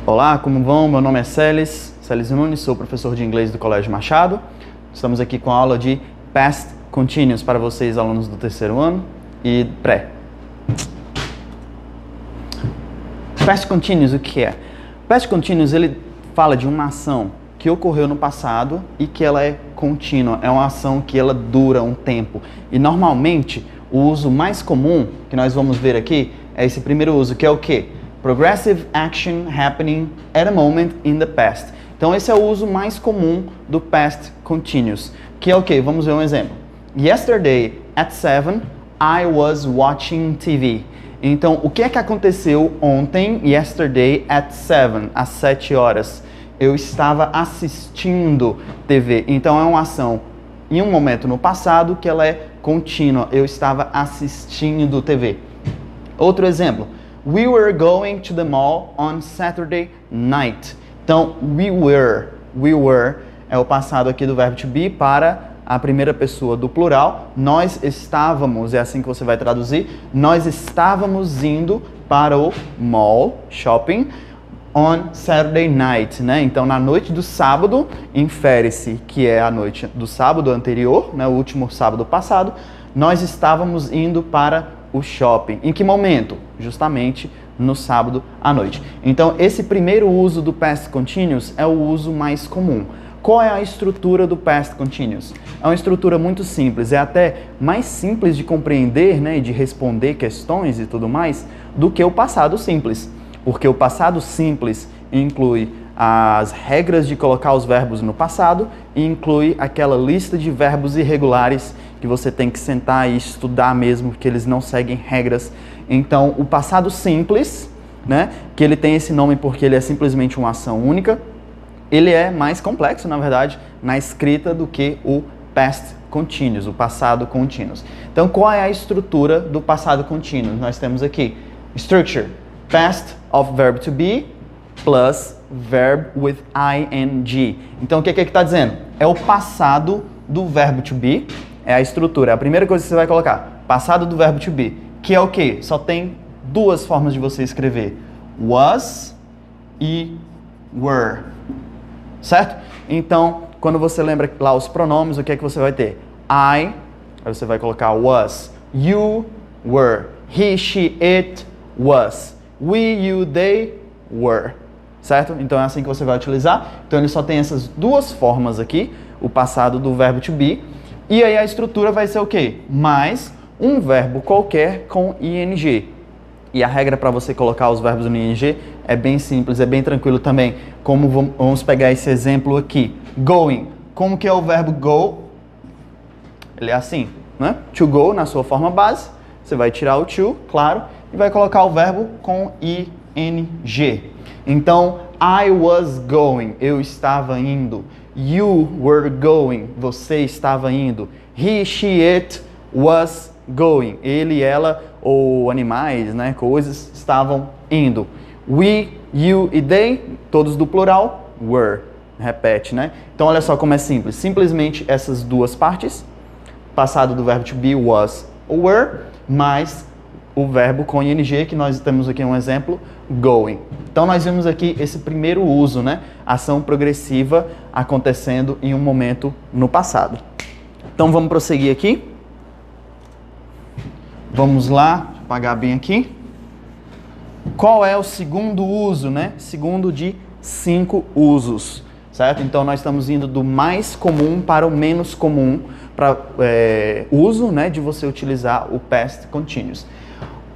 Olá, como vão? Meu nome é Celes Nunes, sou professor de inglês do Colégio Machado. Estamos aqui com a aula de Past Continuous para vocês, alunos do terceiro ano e pré. Past Continuous, o que é? Past Continuous, ele fala de uma ação que ocorreu no passado e que ela é contínua, é uma ação que ela dura um tempo. E normalmente, o uso mais comum que nós vamos ver aqui é esse primeiro uso, que é o quê? Progressive action happening at a moment in the past. Então esse é o uso mais comum do past continuous, que é o quê? Vamos ver um exemplo. Yesterday at 7, I was watching TV. Então, o que é que aconteceu ontem, yesterday at 7, às 7 horas? Eu estava assistindo TV. Então, é uma ação em um momento no passado que ela é contínua. Eu estava assistindo TV. Outro exemplo. We were going to the mall on Saturday night. Então, we were é o passado aqui do verbo to be para a primeira pessoa do plural. Nós estávamos, é assim que você vai traduzir, nós estávamos indo para o mall, shopping, on Saturday night, né? Então, na noite do sábado, infere-se que é a noite do sábado anterior, né? O último sábado passado, nós estávamos indo para o shopping. Em que momento? Justamente no sábado à noite. Então, esse primeiro uso do past continuous é o uso mais comum. Qual é a estrutura do past continuous? É uma estrutura muito simples, é até mais simples de compreender, né, e de responder questões e tudo mais, do que o passado simples. Porque o passado simples inclui as regras de colocar os verbos no passado e inclui aquela lista de verbos irregulares que você tem que sentar e estudar mesmo, porque eles não seguem regras. Então, o passado simples, né, que ele tem esse nome porque ele é simplesmente uma ação única, ele é mais complexo, na verdade, na escrita do que o past continuous, o passado continuous. Então, qual é a estrutura do passado continuous? Nós temos aqui, structure, past of verb to be plus verb with ing. Então, o que está dizendo? É o passado do verbo to be, é a estrutura. A primeira coisa que você vai colocar, passado do verbo to be, que é o quê? Só tem duas formas de você escrever, was e were. Certo? Então, quando você lembra lá os pronomes, o que é que você vai ter? I, aí você vai colocar was, you were, he, she, it was, we, you, they were. Certo? Então é assim que você vai utilizar. Então ele só tem essas duas formas aqui, o passado do verbo to be. E aí a estrutura vai ser o quê? Mais um verbo qualquer com ing. E a regra para você colocar os verbos no ing é bem simples, é bem tranquilo também. Como vamos pegar esse exemplo aqui. Going. Como que é o verbo go? Ele é assim, né? To go na sua forma base. Você vai tirar o to, claro, e vai colocar o verbo com ing. Então, I was going. Eu estava indo. You were going. Você estava indo. He, she, it was going. Ele, ela ou animais, né, coisas estavam indo. We, you e they, todos do plural, were. Repete, né? Então olha só como é simples. Simplesmente essas duas partes, passado do verbo to be, was ou were, mais o verbo com ing, que nós temos aqui um exemplo, going. Então nós vimos aqui esse primeiro uso, né? Ação progressiva acontecendo em um momento no passado. Então vamos prosseguir aqui. Vamos lá, deixa eu apagar bem aqui. Qual é o segundo uso, né? Segundo de 5 usos, certo? Então nós estamos indo do mais comum para o menos comum para uso, né, de você utilizar o past continuous.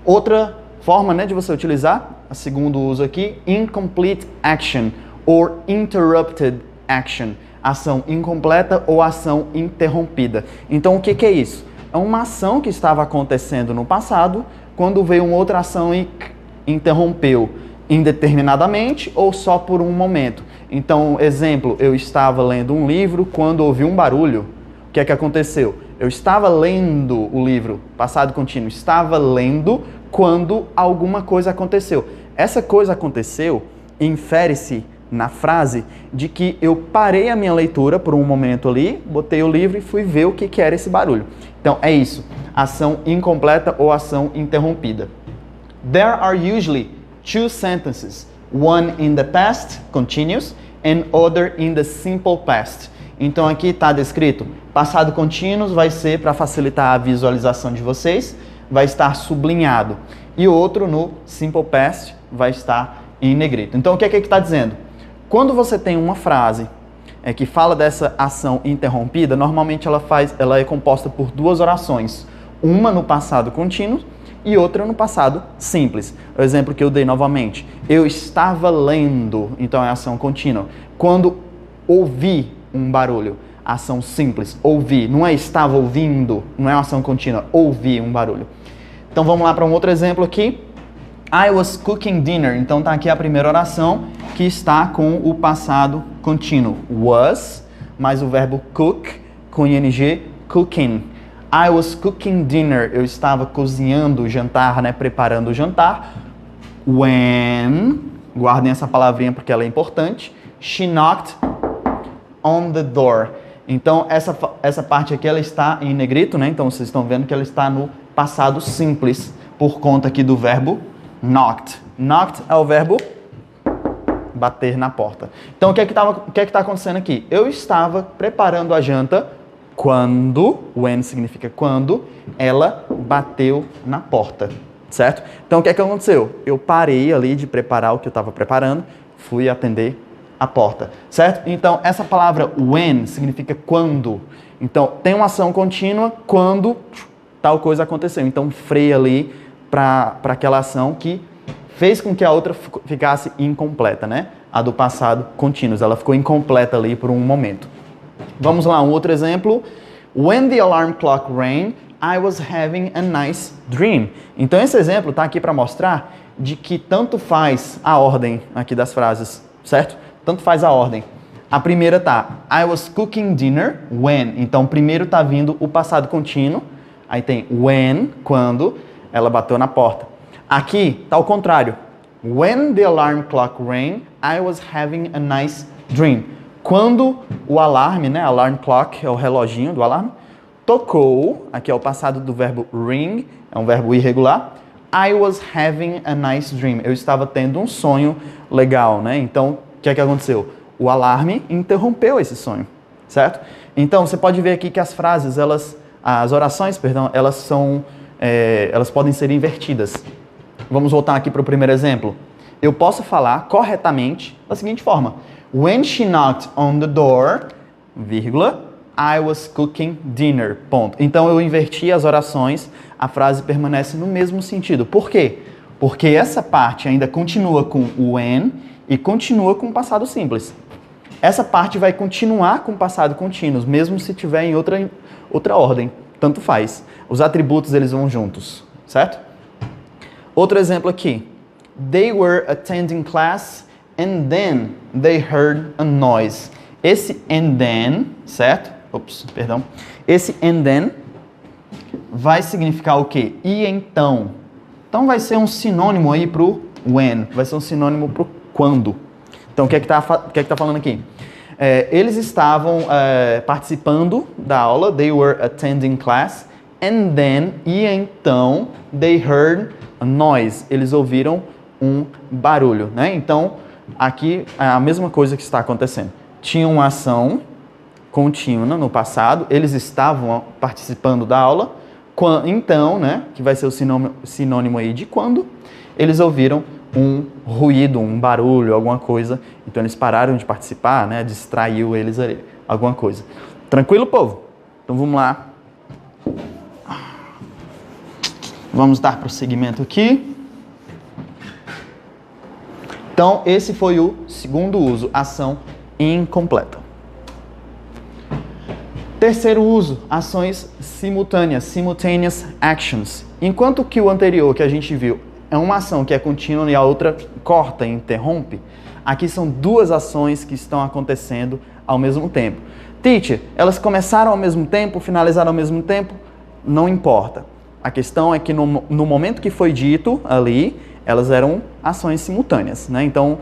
Outra forma, né, de você utilizar, a segundo uso aqui, incomplete action or interrupted action. Ação incompleta ou ação interrompida. Então o que é isso? É uma ação que estava acontecendo no passado, quando veio uma outra ação e interrompeu indeterminadamente ou só por um momento. Então, exemplo, eu estava lendo um livro quando ouvi um barulho. O que é que aconteceu? Eu estava lendo o livro, passado contínuo, estava lendo quando alguma coisa aconteceu. Essa coisa aconteceu, infere-se na frase de que eu parei a minha leitura por um momento ali, botei o livro e fui ver o que era esse barulho. Então, é isso. Ação incompleta ou ação interrompida. There are usually 2 sentences one in the past continuous and other in the simple past. Então aqui está descrito, passado contínuo vai ser, para facilitar a visualização de vocês, vai estar sublinhado. E outro no simple past vai estar em negrito. Então o que é que está dizendo? Quando você tem uma frase que fala dessa ação interrompida, normalmente ela é composta por duas orações. Uma no passado contínuo e outra no passado simples. O exemplo que eu dei novamente. Eu estava lendo, então é ação contínua. Quando ouvi um barulho, ação simples, ouvi. Não é estava ouvindo, não é uma ação contínua, ouvi um barulho. Então vamos lá para um outro exemplo aqui. I was cooking dinner. Então tá aqui a primeira oração que está com o passado contínuo. Was, mais o verbo cook, com ing, cooking. I was cooking dinner. Eu estava cozinhando o jantar, né? Preparando o jantar. When, guardem essa palavrinha porque ela é importante. She knocked on the door. Então, essa parte aqui, ela está em negrito, né? Então, vocês estão vendo que ela está no passado simples, por conta aqui do verbo knocked. Knocked é o verbo bater na porta. Então, o que é que está acontecendo aqui? Eu estava preparando a janta quando, when significa quando, ela bateu na porta, certo? Então, o que é que aconteceu? Eu parei ali de preparar o que eu estava preparando, fui atender a porta, certo? Então, essa palavra when significa quando. Então, tem uma ação contínua quando tal coisa aconteceu. Então, freia ali para aquela ação que fez com que a outra ficasse incompleta, né? A do passado contínuo. Ela ficou incompleta ali por um momento. Vamos lá, um outro exemplo. When the alarm clock rang, I was having a nice dream. Então, esse exemplo está aqui para mostrar de que tanto faz a ordem aqui das frases, certo? Tanto faz a ordem. A primeira tá, I was cooking dinner when. Então, primeiro tá vindo o passado contínuo. Aí tem when, quando ela bateu na porta. Aqui tá o contrário. When the alarm clock rang, I was having a nice dream. Quando o alarme, né? Alarm clock é o reloginho do alarme. Tocou, aqui é o passado do verbo ring, é um verbo irregular. I was having a nice dream. Eu estava tendo um sonho legal, né? Então, o que é que aconteceu? O alarme interrompeu esse sonho, certo? Então, você pode ver aqui que as frases, as orações, elas podem ser invertidas. Vamos voltar aqui para o primeiro exemplo. Eu posso falar corretamente da seguinte forma. When she knocked on the door, vírgula, I was cooking dinner, ponto. Então, eu inverti as orações, a frase permanece no mesmo sentido. Por quê? Porque essa parte ainda continua com o when e continua com o passado simples. Essa parte vai continuar com o passado contínuo, mesmo se tiver em outra ordem. Tanto faz. Os atributos, eles vão juntos, certo? Outro exemplo aqui. They were attending class and then they heard a noise. Esse and then, certo? Esse and then vai significar o quê? E então. Então vai ser um sinônimo aí pro when. Vai ser um sinônimo pro quando. Então, o que é que tá falando aqui? Eles estavam participando da aula, they were attending class, and then, e então, they heard a noise. Eles ouviram um barulho, né? Então, aqui é a mesma coisa que está acontecendo. Tinha uma ação contínua no passado, eles estavam participando da aula, então, né, que vai ser o sinônimo aí de quando, eles ouviram um ruído, um barulho, alguma coisa. Então eles pararam de participar, né? Distraiu eles ali, alguma coisa. Tranquilo, povo? Então vamos lá. Vamos dar prosseguimento aqui. Então esse foi o segundo uso, ação incompleta. Terceiro uso, ações simultâneas, simultaneous actions. Enquanto que o anterior que a gente viu é uma ação que é contínua e a outra corta e interrompe, aqui são duas ações que estão acontecendo ao mesmo tempo. Teacher, elas começaram ao mesmo tempo, finalizaram ao mesmo tempo? Não importa. A questão é que no momento que foi dito ali, elas eram ações simultâneas, né? Então,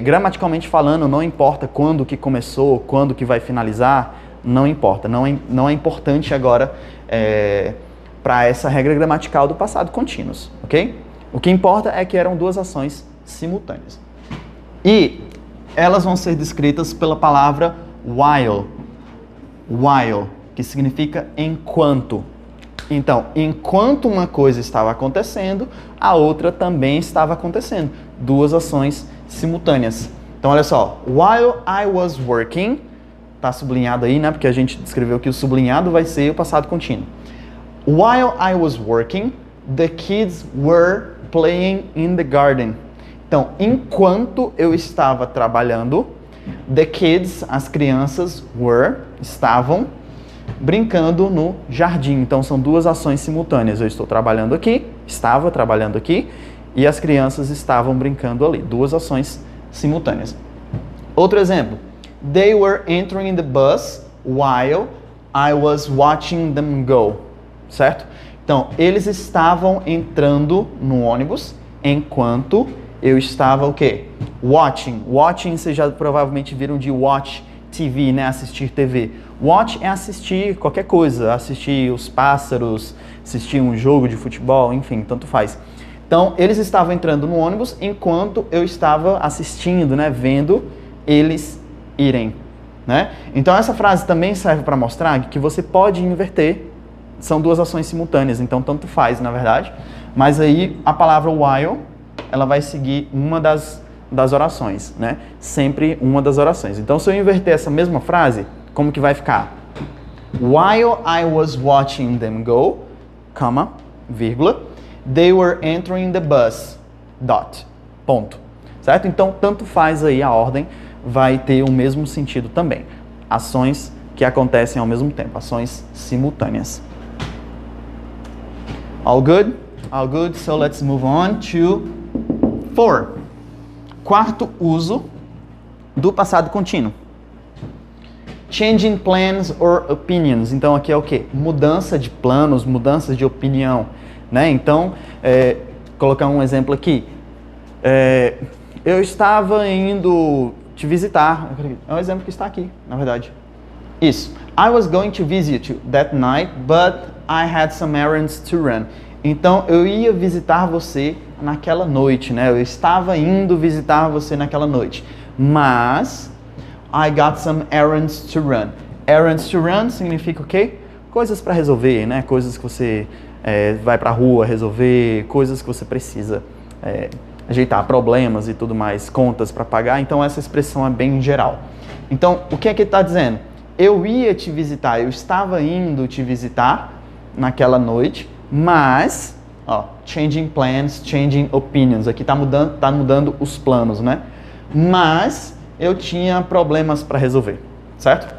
gramaticalmente falando, não importa quando que começou, quando que vai finalizar, não importa. Não é importante agora para essa regra gramatical do passado contínuos, ok? O que importa é que eram duas ações simultâneas. E elas vão ser descritas pela palavra while. While, que significa enquanto. Então, enquanto uma coisa estava acontecendo, a outra também estava acontecendo. Duas ações simultâneas. Então, olha só. While I was working, tá sublinhado aí, né? Porque a gente descreveu que o sublinhado vai ser o passado contínuo. While I was working, the kids were playing in the garden. Então, enquanto eu estava trabalhando, the kids, as crianças, estavam brincando no jardim. Então, são duas ações simultâneas. Eu estou trabalhando aqui, estava trabalhando aqui, e as crianças estavam brincando ali. Duas ações simultâneas. Outro exemplo. They were entering the bus while I was watching them go. Certo? Então, eles estavam entrando no ônibus enquanto eu estava o quê? Watching. Watching, vocês já provavelmente viram de watch TV, né? Assistir TV. Watch é assistir qualquer coisa. Assistir os pássaros, assistir um jogo de futebol, enfim, tanto faz. Então, eles estavam entrando no ônibus enquanto eu estava assistindo, né? Vendo eles irem, né? Então, essa frase também serve para mostrar que você pode inverter. São duas ações simultâneas, então tanto faz, na verdade. Mas aí a palavra while, ela vai seguir uma das orações, né? Sempre uma das orações. Então, se eu inverter essa mesma frase, como que vai ficar? While I was watching them go, comma, vírgula, they were entering the bus, dot, ponto. Certo? Então, tanto faz aí a ordem, vai ter o mesmo sentido também. Ações que acontecem ao mesmo tempo, ações simultâneas. All good? All good. So let's move on to 4. Quarto uso do passado contínuo. Changing plans or opinions. Então aqui é o quê? Mudança de planos, mudanças de opinião, né? Então, colocar um exemplo aqui. Eu estava indo te visitar. É um exemplo que está aqui, na verdade. Isso. I was going to visit you that night, but I had some errands to run. Então, eu ia visitar você naquela noite, né? Eu estava indo visitar você naquela noite. Mas, I got some errands to run. Errands to run significa o quê? Coisas para resolver, né? Coisas que você vai para a rua resolver, coisas que você precisa ajeitar, problemas e tudo mais, contas para pagar. Então, essa expressão é bem geral. Então, o que é que ele está dizendo? Eu ia te visitar, eu estava indo te visitar naquela noite, mas, changing plans, changing opinions. Aqui tá mudando os planos, né? Mas eu tinha problemas para resolver, certo?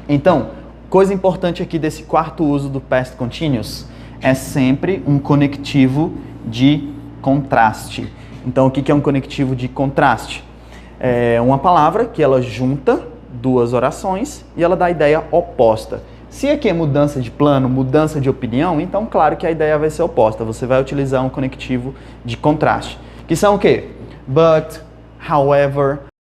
Então, coisa importante aqui desse quarto uso do past continuous é sempre um conectivo de contraste. Então, o que é um conectivo de contraste? É uma palavra que ela junta duas orações e ela dá a ideia oposta. Se aqui é mudança de plano, mudança de opinião, então claro que a ideia vai ser oposta. Você vai utilizar um conectivo de contraste. Que são o quê? But, however,